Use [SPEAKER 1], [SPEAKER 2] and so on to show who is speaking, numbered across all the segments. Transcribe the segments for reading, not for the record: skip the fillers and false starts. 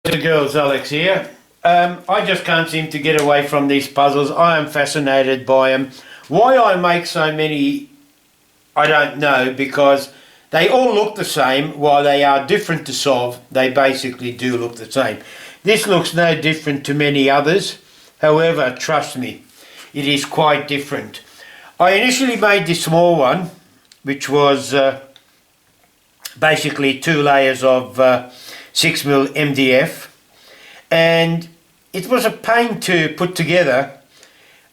[SPEAKER 1] The girls, Alex here. I just can't seem to get away from these puzzles. I am fascinated by them. Why I make so many, I don't know, because they all look the same. While they are different to solve, they basically do look the same. This looks no different to many others. However, trust me, it is quite different. I initially made this small one, which was basically 2 layers of 6mm MDF, and it was a pain to put together,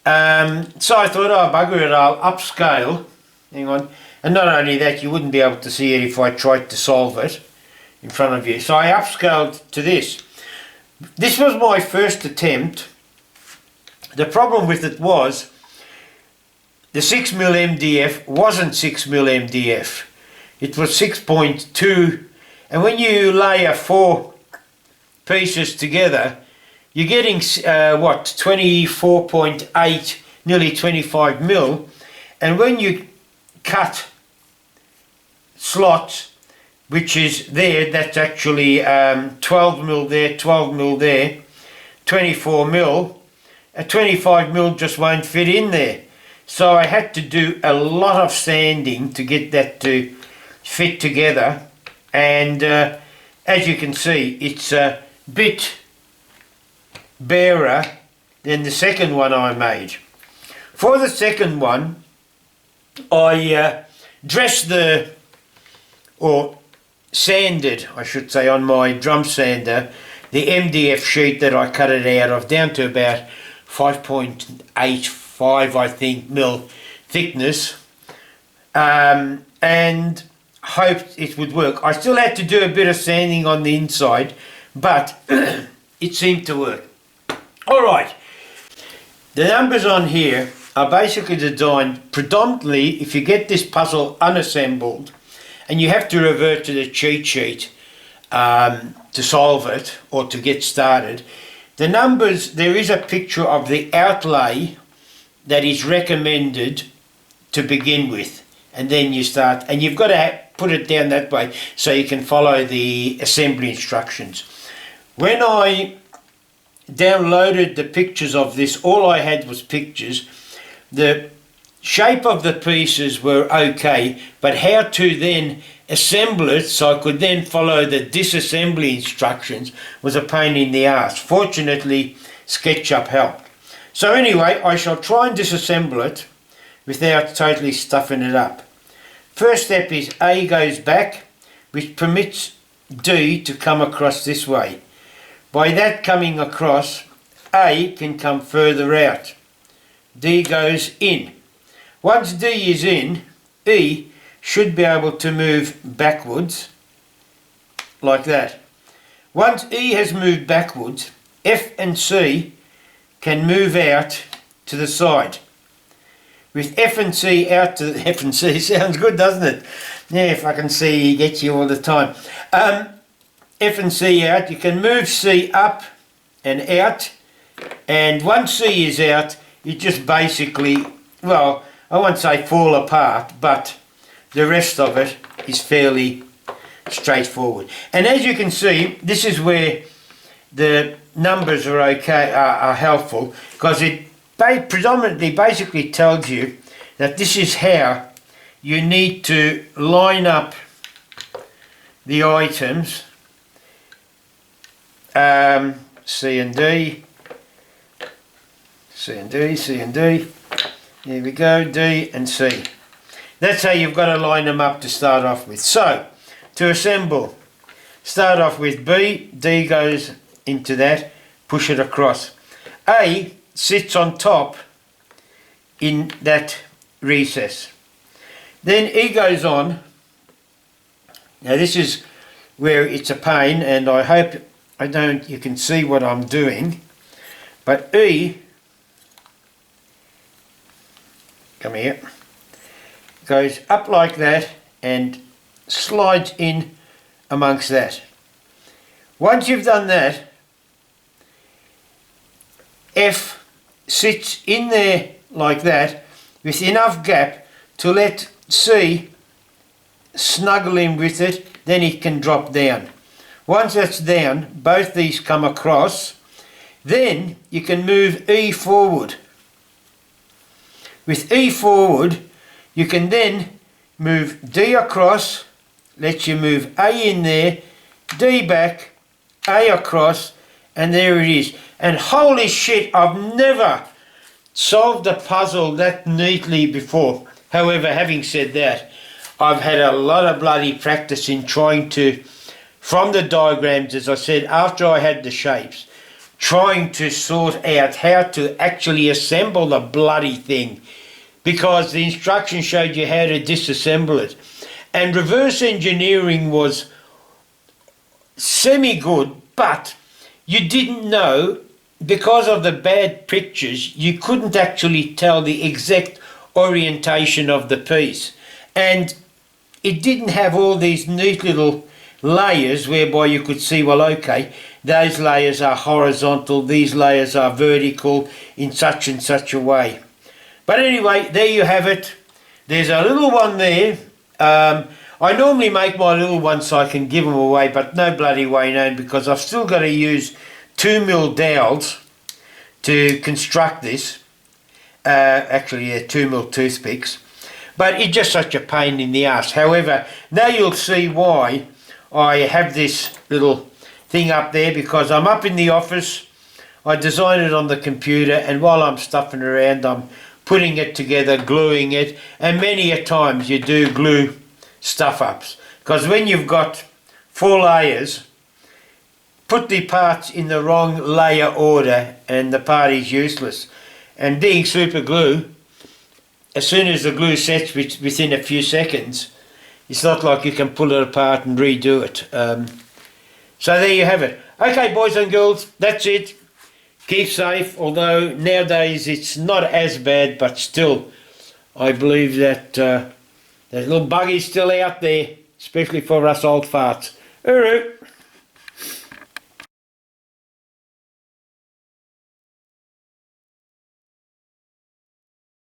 [SPEAKER 1] so I thought, oh bugger it, I'll upscale. Hang on. And not only that, you wouldn't be able to see it if I tried to solve it in front of you, so I upscaled to this. This was my first attempt. The problem with it was the 6mm MDF wasn't 6mm MDF, it was 6.2. And when you layer 4 pieces together, you're getting what, 24.8, nearly 25mm. And when you cut slots, which is there, that's actually 12mm there, 12mm there, 24mm. A 25mm just won't fit in there. So I had to do a lot of sanding to get that to fit together. And as you can see, it's a bit barer than the second one I made. For the second one, I dressed or sanded, I should say, on my drum sander, the MDF sheet that I cut it out of down to about 5.85, I think, mil thickness, and hoped it would work. I still had to do a bit of sanding on the inside, but it seemed to work. Alright, the numbers on here are basically designed predominantly if you get this puzzle unassembled and you have to revert to the cheat sheet to solve it or to get started. The numbers, there is a picture of the outlay that is recommended to begin with, and then you start, and you've got to put it down that way so you can follow the assembly instructions. When I downloaded the pictures of this, all I had was pictures. The shape of the pieces were okay, but how to then assemble it so I could then follow the disassembly instructions was a pain in the ass. Fortunately, SketchUp helped. So anyway, I shall try and disassemble it without totally stuffing it up. First step is A goes back, which permits D to come across this way. By that coming across, A can come further out. D goes in. Once D is in, E should be able to move backwards like that. Once E has moved backwards, F and C can move out to the side. With F and C out to F and C, sounds good, doesn't it? Yeah, if I can see, gets you all the time. F and C out, you can move C up and out, and once C is out, it just basically, well, I won't say fall apart, but the rest of it is fairly straightforward. And as you can see, this is where the numbers are okay, are helpful, because it predominantly basically tells you that this is how you need to line up the items, C and D, C and D, C and D, there we go, D and C. That's how you've got to line them up to start off with. So, to assemble, start off with B, D goes into that, push it across. A sits on top in that recess. Then E goes on. Now this is where it's a pain, and I hope you can see what I'm doing, but E, come here, goes up like that and slides in amongst that. Once you've done that, F sits in there like that with enough gap to let C snuggle in with it, then it can drop down. Once that's down, both these come across. Then you can move E forward. With E forward, you can then move D across, lets you move A in there, D back, A across, and there it is. And holy shit, I've never solved a puzzle that neatly before. However, having said that, I've had a lot of bloody practice in trying to, from the diagrams, as I said, after I had the shapes, trying to sort out how to actually assemble the bloody thing, because the instructions showed you how to disassemble it. And reverse engineering was semi-good, but you didn't know, because of the bad pictures, you couldn't actually tell the exact orientation of the piece. And it didn't have all these neat little layers whereby you could see, well, okay, those layers are horizontal, these layers are vertical in such and such a way. But anyway, there you have it. There's a little one there. I normally make my little ones so I can give them away, but no bloody way known, because I've still got to use 2mm dowels to construct this. Actually, 2mm toothpicks. But it's just such a pain in the ass. However, now you'll see why I have this little thing up there, because I'm up in the office. I designed it on the computer, and while I'm stuffing around, I'm putting it together, gluing it, and many a times you do glue stuff-ups. Because when you've got 4 layers, put the parts in the wrong layer order and the part is useless. And being super glue, as soon as the glue sets within a few seconds, it's not like you can pull it apart and redo it. So there you have it. Okay, boys and girls, that's it. Keep safe, although nowadays it's not as bad, but still, I believe that that little buggy's still out there, especially for us old farts. Hooroo!